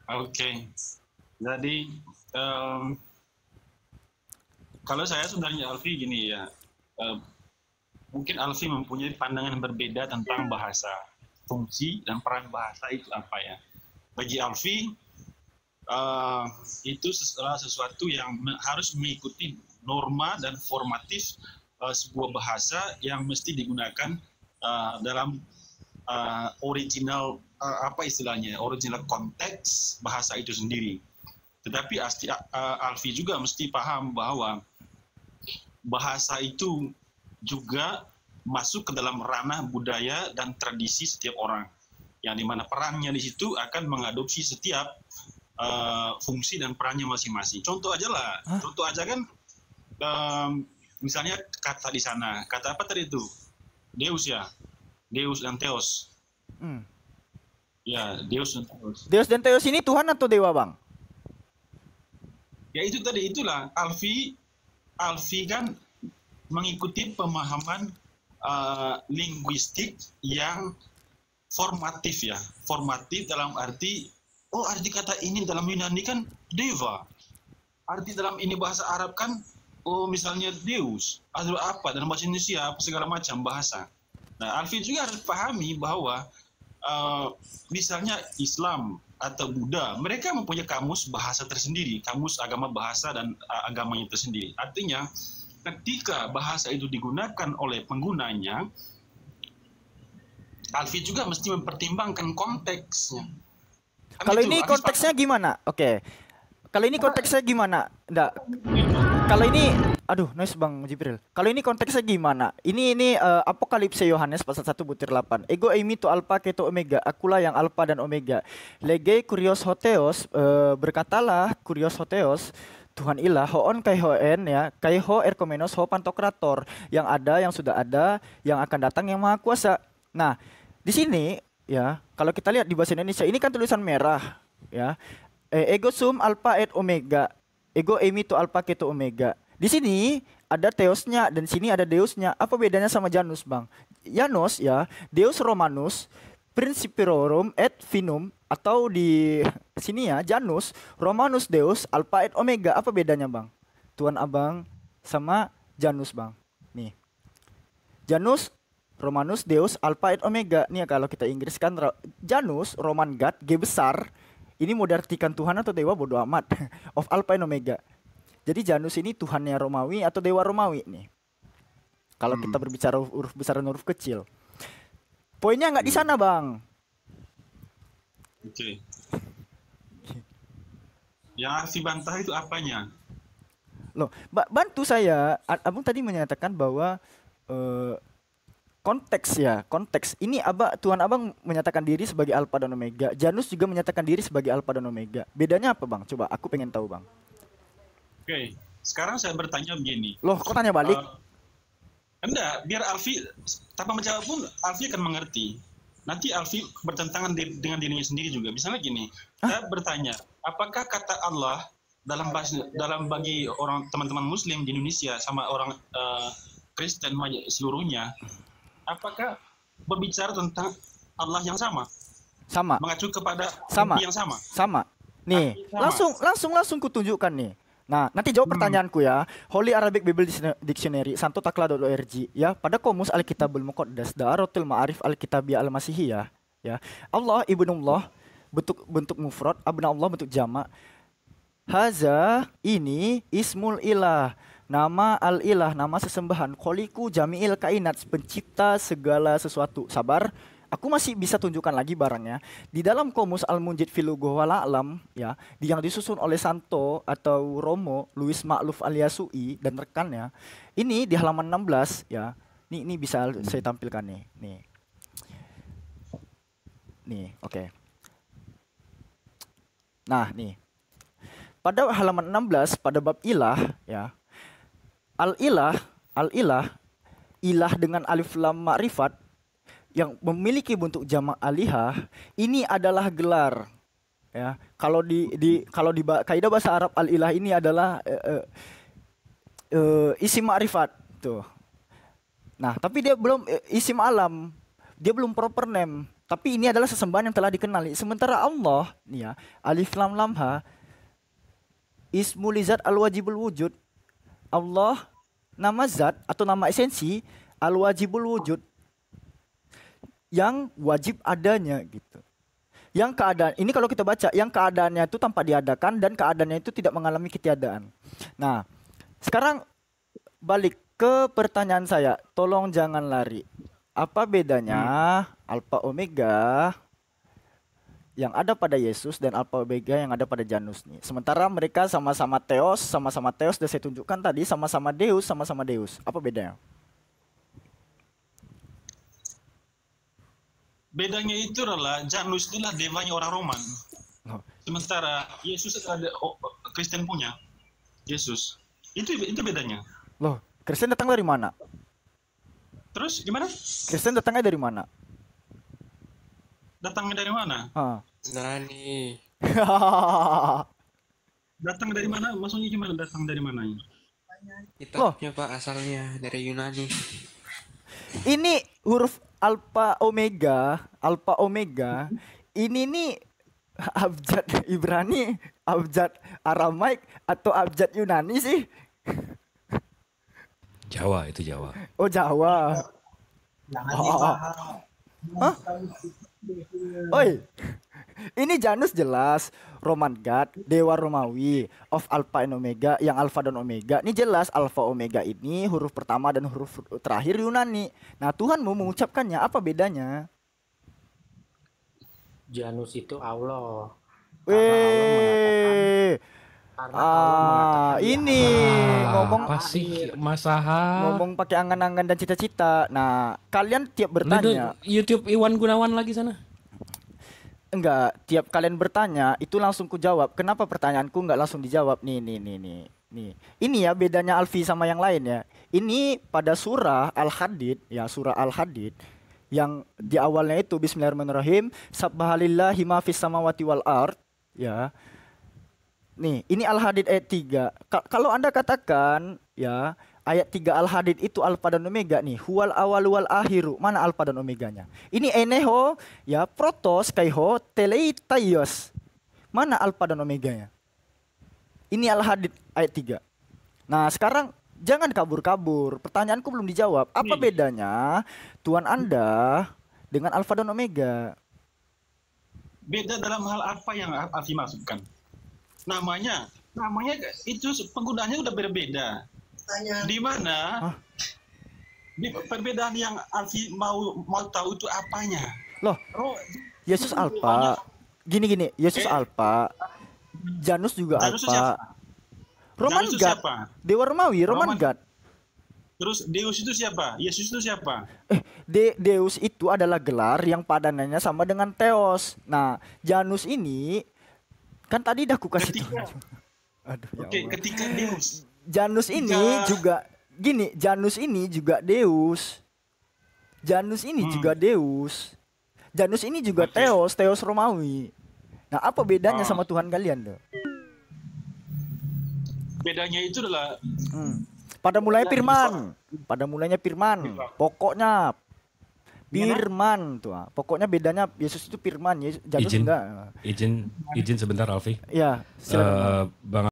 Oke. Jadi kalau saya sebenarnya Alfi gini ya, eh, mungkin Alfi mempunyai pandangan yang berbeda tentang bahasa, fungsi dan peran bahasa itu apa ya. Bagi Alfi uh, itu sesuatu yang harus mengikuti norma dan formatif sebuah bahasa yang mesti digunakan dalam original apa istilahnya, original konteks bahasa itu sendiri. Tetapi Alfi juga mesti paham bahwa bahasa itu juga masuk ke dalam ranah budaya dan tradisi setiap orang, yang dimana perannya di situ akan mengadopsi setiap fungsi dan perannya masing-masing. Contoh aja lah, contoh aja kan, misalnya kata di sana, kata apa tadi itu? Deus ya, Deus dan Theos. Ya, Deus dan Theos. Deus dan Theos ini Tuhan atau dewa, Bang? Ya itu tadi, itulah Alfi kan mengikuti pemahaman linguistik yang formatif ya. Formatif dalam arti, oh arti kata ini dalam Yunani kan deva. Arti dalam ini bahasa Arab kan, oh misalnya Deus. Atau apa dalam bahasa Indonesia, apa segala macam bahasa. Nah, Alfi juga harus pahami bahwa misalnya Islam atau Buddha, mereka mempunyai kamus bahasa tersendiri, kamus agama bahasa dan agamanya tersendiri. Artinya, ketika bahasa itu digunakan oleh penggunanya, Alfi juga mesti mempertimbangkan konteksnya. Kalau ini konteksnya gimana? Oke. Kalau ini konteksnya gimana? Enggak. Kalau ini, aduh, noise Bang Jibril. Kalau ini konteksnya gimana? Ini Apokalipse Yohanes pasal 1:8. Ego eimi to alpha keto omega, akulah yang alpha dan omega. Lege kurios hoteos, berkatalah kurios hoteos, Tuhan ilah, hoon kai hoen ya, kai ho erkomenos ho pantokrator, yang ada, yang sudah ada, yang akan datang, yang maha kuasa. Nah, di sini ya, kalau kita lihat di bahasa Indonesia ini kan tulisan merah ya. Ego sum alpha et omega. Ego eimi to alpha keto omega. Di sini ada Theosnya dan di sini ada Deusnya. Apa bedanya sama Janus, Bang? Janus ya, Deus Romanus Principiorum et Finum, atau di sini ya Janus Romanus Deus alpha et omega. Apa bedanya, Bang? Tuan Abang sama Janus, Bang. Nih. Janus Romanus Deus alpha et omega. Nih kalau kita Inggriskan Janus Roman God G besar. Ini mau diartikan Tuhan atau dewa bodo amat. Of alpha and omega. Jadi Janus ini Tuhannya Romawi atau dewa Romawi nih. Kalau kita berbicara huruf besar dan huruf kecil. Poinnya nggak di sana, Bang. Oke. Yang Alfi bantah itu apanya? Loh, bantu saya. Abang tadi menyatakan bahwa konteks ini Tuhan Abang menyatakan diri sebagai alpha dan omega. Janus juga menyatakan diri sebagai alpha dan omega. Bedanya apa, Bang? Coba aku pengen tahu, Bang. Oke, sekarang saya bertanya begini. Loh, kok tanya balik? Enggak, biar Alfi tanpa menjawab pun Alfi akan mengerti. Nanti Alfi bertentangan dengan dirinya sendiri juga. Misalnya gini, saya bertanya, apakah kata Allah dalam bagi orang teman-teman Muslim di Indonesia sama orang Kristen seluruhnya, apakah berbicara tentang Allah yang sama? Sama. Mengacu kepada yang sama? Sama. Nih, langsung kutunjukkan nih. Nah, nanti jawab pertanyaanku ya. Holy Arabic Bible Dictionary santotakla.org ya. Pada Qomus Alkitabul Muqaddas Da'aratul Ma'arif Alkitabiyah Al-Masihiyah ya. Allah ibnullah bentuk mufrad, abna Allah bentuk jamak. Haza ini ismul ilah, nama al-ilah, nama sesembahan. Kholiku jami'il kainat, pencipta segala sesuatu. Sabar, aku masih bisa tunjukkan lagi barangnya. Di dalam Qomus Al-Munjid fil Lugha wal A'lam ya, yang disusun oleh Santo atau Romo Louis Ma'luf Al-Yasui dan rekannya. Ini di halaman 16 ya. Ini bisa saya tampilkan nih. Nih, oke. Nah, nih. Pada halaman 16 pada bab ilah ya. Al-ilah, ilah dengan alif lam ma'rifat yang memiliki bentuk jamak alihah, ini adalah gelar ya. Kalau di kaidah bahasa Arab al-ilah ini adalah isim ma'rifat tuh. Nah, tapi dia belum isim alam. Dia belum proper name. Tapi ini adalah sesembahan yang telah dikenali. Sementara Allah, nih ya, alif lam lam ha, ismul zat al wajibul wujud. Allah nama zat atau nama esensi al wajibul wujud, yang wajib adanya gitu. Yang keadaan ini kalau kita baca, yang keadaannya itu tanpa diadakan dan keadaannya itu tidak mengalami ketiadaan. Nah, sekarang balik ke pertanyaan saya, tolong jangan lari. Apa bedanya alfa omega yang ada pada Yesus dan alfa omega yang ada pada Janus nih? Sementara mereka sama-sama Theos, dan saya tunjukkan tadi sama-sama Deus. Apa bedanya? Bedanya itu adalah Janus itulah devanya orang Roman. Sementara Yesus adalah Kristen punya. Yesus. Itu bedanya. Loh, Kristen datang dari mana? Terus gimana? Kristen datangnya dari mana? Datangnya dari mana? Nani. Datang dari mana? Maksudnya gimana datang dari mana? Kitabnya Pak asalnya dari Yunani. Ini huruf alfa omega ini nih abjad Ibrani, abjad Aramaik atau abjad Yunani sih? Jawa, itu Jawa. Oh, Jawa. Hah? Oi. Ini Janus jelas Roman God, dewa Romawi, of Alpha and Omega, yang Alpha dan Omega. Ini jelas Alpha Omega ini huruf pertama dan huruf terakhir Yunani. Nah, Tuhanmu mengucapkannya, apa bedanya? Janus itu Allah. Weh. Ini ngomong apa sih Mas Aha? ngomong pakai angan-angan dan cita-cita. Nah, kalian tiap bertanya. YouTube Iwan Gunawan lagi sana. Enggak, tiap kalian bertanya itu langsung ku jawab. Kenapa pertanyaanku enggak langsung dijawab? Nih. Ini ya bedanya Alfi sama yang lain ya. Ini pada surah Al-Hadid ya, surah Al-Hadid yang di awalnya itu Bismillahirrahmanirrahim, Subhanallahi ma fis samawati wal ard ya. Nih, ini Al-Hadid ayat 3. Kalau Anda katakan ya, ayat 3 Al-Hadid itu alfa dan omega nih, huwal awal wal akhiru. Mana alfa dan omeganya? Ini eneho ya, protos kaiho teleitaios. Mana alfa dan omeganya? Ini Al-Hadid ayat 3. Nah, sekarang jangan kabur-kabur. Pertanyaanku belum dijawab. Apa bedanya Tuhan Anda dengan alfa dan omega? Beda dalam hal apa yang Alfi masukkan. Namanya itu penggunaannya udah berbeda. Di mana perbedaan yang Alfi mau tahu itu apanya? Loh, Yesus alfa. Gini, Yesus alfa. Janus juga alfa. Roman God. Dewa Romawi, Roman God. Terus Deus itu siapa? Yesus itu siapa? Deus itu adalah gelar yang padanannya sama dengan Theos. Nah, Janus ini kan tadi udah aku kasih tahu. Aduh, ya Allah. Ketika Deus. Janus ini juga gini, Janus ini juga Deus. Janus ini juga Deus. Janus ini juga Theos Romawi. Nah, apa bedanya sama Tuhan kalian tuh? Bedanya itu adalah pada mulanya firman. Pokoknya Firman tuh. Pokoknya bedanya Yesus itu firman, Janus enggak. Izin sebentar Alfi. Ya, silakan. Bang